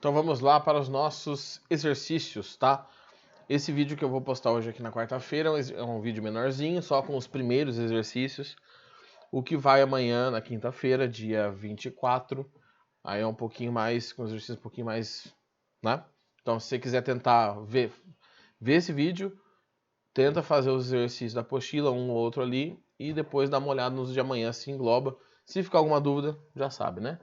Então vamos lá para os nossos exercícios, tá? Esse vídeo que eu vou postar hoje aqui na quarta-feira é um vídeo menorzinho, só com os primeiros exercícios. O que vai amanhã, na quinta-feira, dia 24, aí é um pouquinho mais, com exercícios um pouquinho mais, né? Então se você quiser tentar ver esse vídeo, tenta fazer os exercícios da apostila, um ou outro ali, e depois dá uma olhada nos de amanhã, se engloba. Se ficar alguma dúvida, já sabe, né?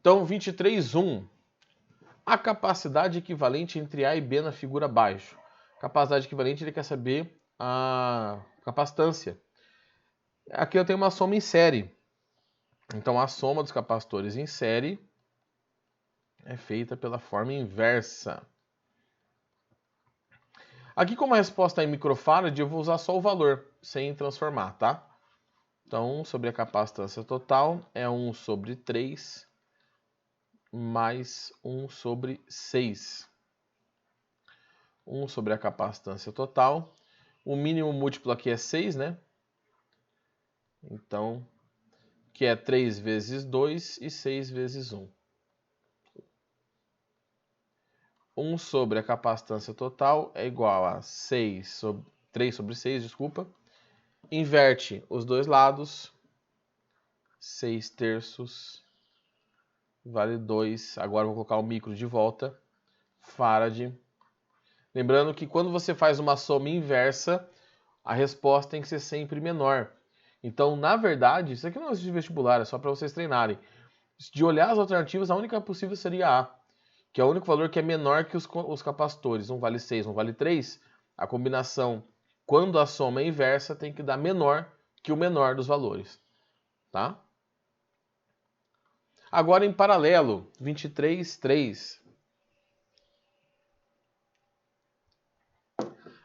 Então, 23.1. A capacidade equivalente entre A e B na figura abaixo. Capacidade equivalente, ele quer saber a capacitância. Aqui eu tenho uma soma em série. Então, a soma dos capacitores em série é feita pela forma inversa. Aqui, como a resposta é em microfarad, eu vou usar só o valor, sem transformar, tá? Então, 1 sobre a capacitância total é 1 sobre 3 mais 1 sobre 6. 1 sobre a capacitância total. O mínimo múltiplo aqui é 6, né? Então, que é 3 vezes 2 e 6 vezes 1. 1 sobre a capacitância total é igual a 3 sobre 6, desculpa. Inverte os dois lados. 6 terços vale 2. Agora eu vou colocar o micro de volta. Farad. Lembrando que quando você faz uma soma inversa, a resposta tem que ser sempre menor. Então, na verdade, isso aqui não é de vestibular, é só para vocês treinarem. De olhar as alternativas, a única possível seria A, que é o único valor que é menor que os capacitores. Um vale 6, um vale 3. A combinação, quando a soma é inversa, tem que dar menor que o menor dos valores. Tá? Agora, em paralelo, 23.3.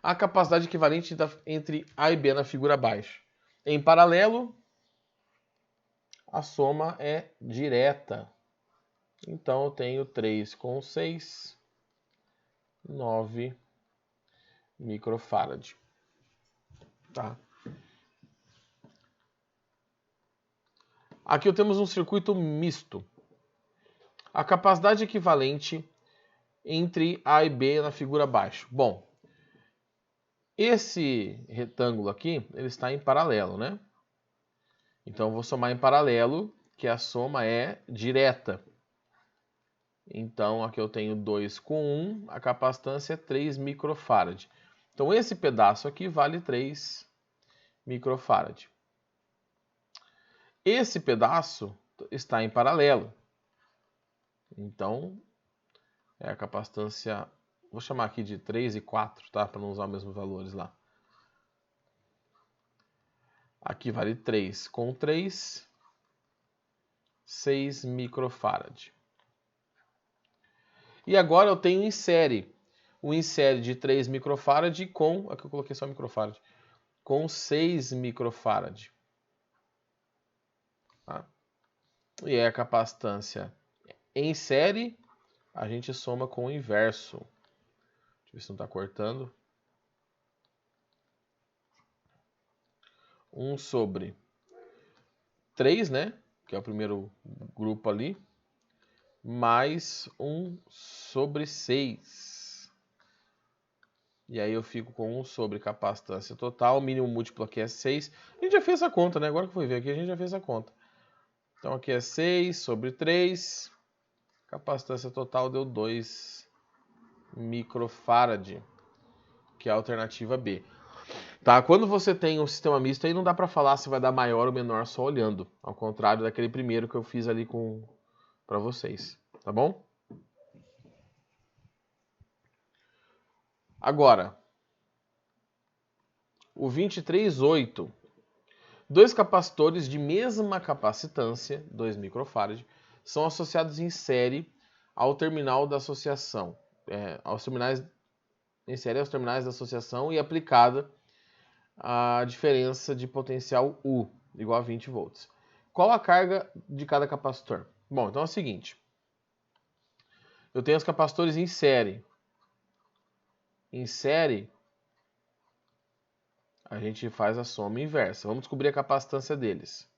A capacidade equivalente entre A e B na figura abaixo. Em paralelo, a soma é direta. Então, eu tenho 3 com 6, 9 microfarad. Tá? Aqui temos um circuito misto. A capacidade equivalente entre A e B na figura abaixo. Bom, esse retângulo aqui, ele está em paralelo, né? Então, eu vou somar em paralelo, que a soma é direta. Então, aqui eu tenho 2 com 1, a capacitância é 3 microfarad. Então, esse pedaço aqui vale 3 microfarad. Esse pedaço está em paralelo. Então, é a capacitância, vou chamar aqui de 3 e 4, tá? Para não usar os mesmos valores lá. Aqui vale 3 com 3, 6 microfarad. E agora eu tenho em série. O em série de 3 microfarad com, aqui eu coloquei só microfarad, com 6 microfarad. Tá? E é a capacitância em série, a gente soma com o inverso. Deixa eu ver se não está cortando. 1 sobre 3, né? Que é o primeiro grupo ali. Mais 1 sobre 6. E aí eu fico com 1 sobre capacitância total. O mínimo múltiplo aqui é 6. A gente já fez essa conta, né? Agora que eu fui ver aqui, a gente já fez a conta. Então aqui é 6 sobre 3. Capacitância total deu 2 microfarad, que é a alternativa B. Tá? Quando você tem um sistema misto, aí não dá para falar se vai dar maior ou menor só olhando. Ao contrário daquele primeiro que eu fiz ali para vocês. Tá bom? Agora, o 23.8. Dois capacitores de mesma capacitância, 2 microfarad, são associados em série ao terminal da associação. Em série aos terminais da associação e aplicada a diferença de potencial U, igual a 20 volts. Qual a carga de cada capacitor? Bom, então é o seguinte. Eu tenho os capacitores em série. Em série, a gente faz a soma inversa. Vamos descobrir a capacitância deles.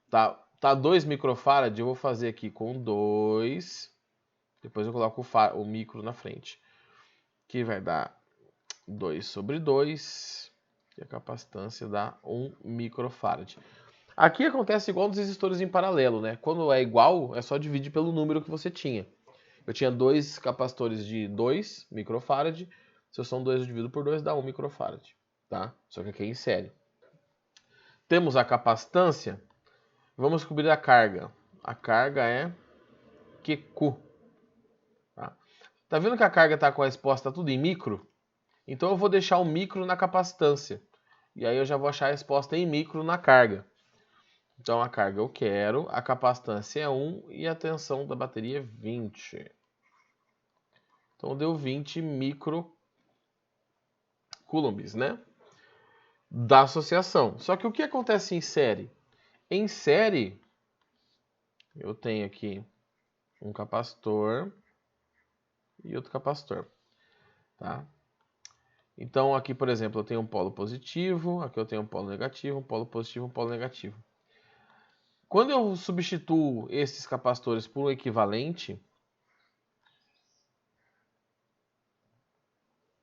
Tá? Tá 2 microfarad, eu vou fazer aqui com 2. Depois eu coloco o micro na frente. Que vai dar 2 sobre 2. E a capacitância dá 1 microfarad. Aqui acontece igual nos resistores em paralelo, né? Quando é igual, é só dividir pelo número que você tinha. Eu tinha 2 capacitores de 2 microfarad. Se são 2, eu divido por 2, dá 1 microfarad. Tá? Só que aqui é em série. Temos a capacitância. Vamos descobrir a carga. A carga é QQ. Tá vendo que a carga está com a resposta tudo em micro? Então eu vou deixar o micro na capacitância. E aí eu já vou achar a resposta em micro na carga. Então a carga eu quero, a capacitância é 1 e a tensão da bateria é 20. Então deu 20 microcoulombs, né? Da associação. Só que o que acontece em série? Em série, eu tenho aqui um capacitor e outro capacitor, tá? Então aqui, por exemplo, eu tenho um polo positivo, aqui eu tenho um polo negativo, um polo positivo, um polo negativo. Quando eu substituo esses capacitores por um equivalente, eu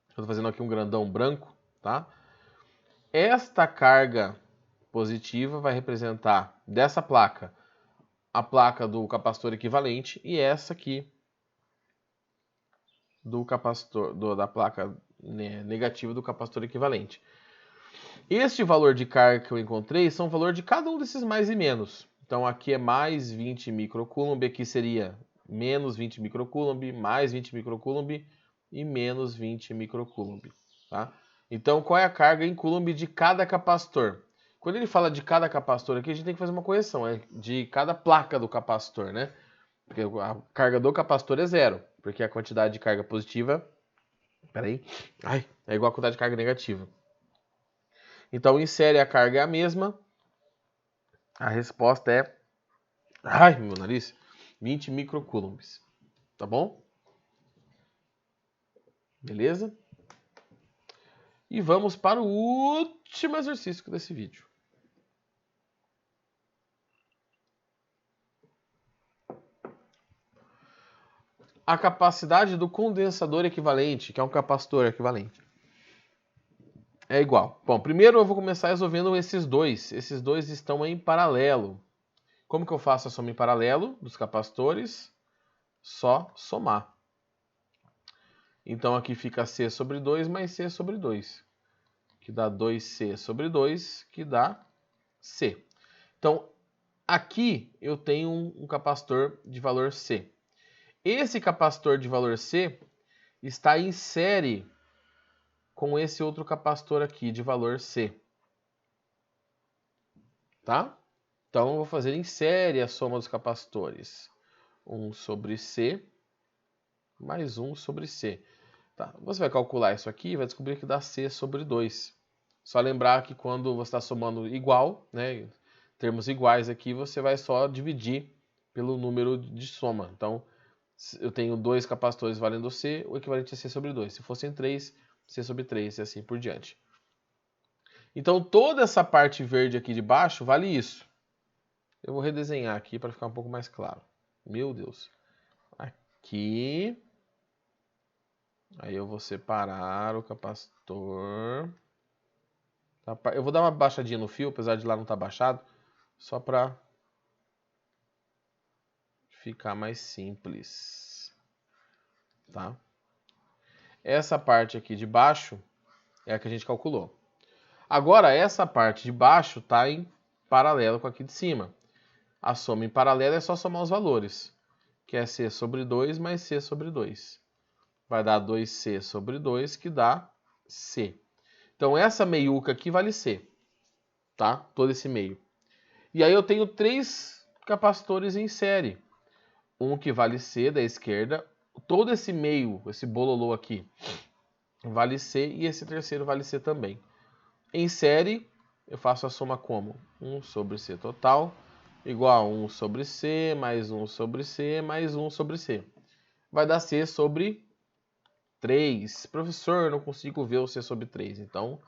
estou fazendo aqui um grandão branco, tá? Esta carga positiva vai representar dessa placa a placa do capacitor equivalente e essa aqui do capacitor da placa negativa do capacitor equivalente. Este valor de carga que eu encontrei são o valor de cada um desses mais e menos. Então aqui é mais 20 microcoulomb, aqui seria menos 20 microcoulomb, mais 20 microcoulomb e menos 20 microcoulomb. Tá? Então qual é a carga em coulomb de cada capacitor? Quando ele fala de cada capacitor aqui, a gente tem que fazer uma correção, é de cada placa do capacitor, né? Porque a carga do capacitor é 0, porque a quantidade de carga positiva, é igual a quantidade de carga negativa. Então, em série, a carga é a mesma. A resposta é... meu nariz! 20 microcoulombs. Tá bom? Beleza? E vamos para o último exercício desse vídeo. A capacidade do condensador equivalente, que é um capacitor equivalente, é igual. Bom, primeiro eu vou começar resolvendo esses dois. Esses dois estão em paralelo. Como que eu faço a soma em paralelo dos capacitores? Só somar. Então aqui fica C sobre 2 mais C sobre 2, que dá 2C sobre 2, que dá C. Então aqui eu tenho um capacitor de valor C. Esse capacitor de valor C está em série com esse outro capacitor aqui de valor C. Tá? Então eu vou fazer em série a soma dos capacitores. 1 sobre C mais 1 sobre C. Tá. Você vai calcular isso aqui e vai descobrir que dá C sobre 2. Só lembrar que quando você está somando igual, né, termos iguais aqui, você vai só dividir pelo número de soma. Então, eu tenho 2 capacitores valendo C, o equivalente é C sobre 2. Se fossem 3, C sobre 3 e assim por diante. Então, toda essa parte verde aqui de baixo vale isso. Eu vou redesenhar aqui para ficar um pouco mais claro. Meu Deus. Aqui. Aí eu vou separar o capacitor. Eu vou dar uma baixadinha no fio, apesar de lá não estar baixado, só para ficar mais simples. Tá? Essa parte aqui de baixo é a que a gente calculou. Agora, essa parte de baixo está em paralelo com a aqui de cima. A soma em paralelo é só somar os valores, que é C sobre 2 mais C sobre 2. Vai dar 2C sobre 2, que dá C. Então, essa meiuca aqui vale C. Tá? Todo esse meio. E aí eu tenho 3 capacitores em série. Um que vale C da esquerda. Todo esse meio, esse bololô aqui, vale C. E esse terceiro vale C também. Em série, eu faço a soma como? 1 sobre C total igual a 1 sobre C mais 1 sobre C mais 1 sobre C. Vai dar C sobre 3. Professor, eu não consigo ver o C sobre 3. Então,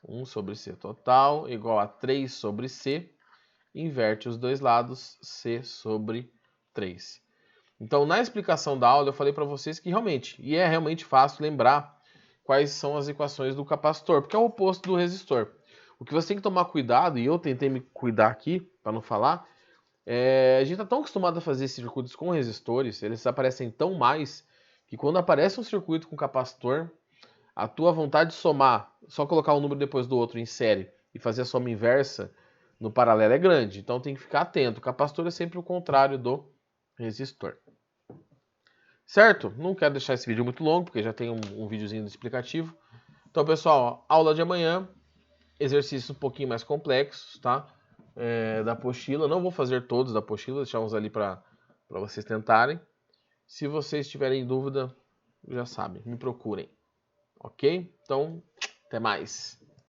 1 sobre C total igual a 3 sobre C. inverte os dois lados, C sobre 3. Então, na explicação da aula, eu falei para vocês que realmente, e é realmente fácil lembrar quais são as equações do capacitor, porque é o oposto do resistor. O que você tem que tomar cuidado, e eu tentei me cuidar aqui, para não falar, a gente está tão acostumado a fazer circuitos com resistores, eles aparecem tão mais, que quando aparece um circuito com capacitor, a tua vontade de somar, só colocar um número depois do outro em série e fazer a soma inversa no paralelo é grande. Então tem que ficar atento. O capacitor é sempre o contrário do resistor. Certo? Não quero deixar esse vídeo muito longo, porque já tem um videozinho explicativo. Então, pessoal, aula de amanhã, exercícios um pouquinho mais complexos, tá? Da apostila. Não vou fazer todos da apostila, deixar uns ali para vocês tentarem. Se vocês tiverem dúvida, já sabem, me procurem. Ok? Então, até mais.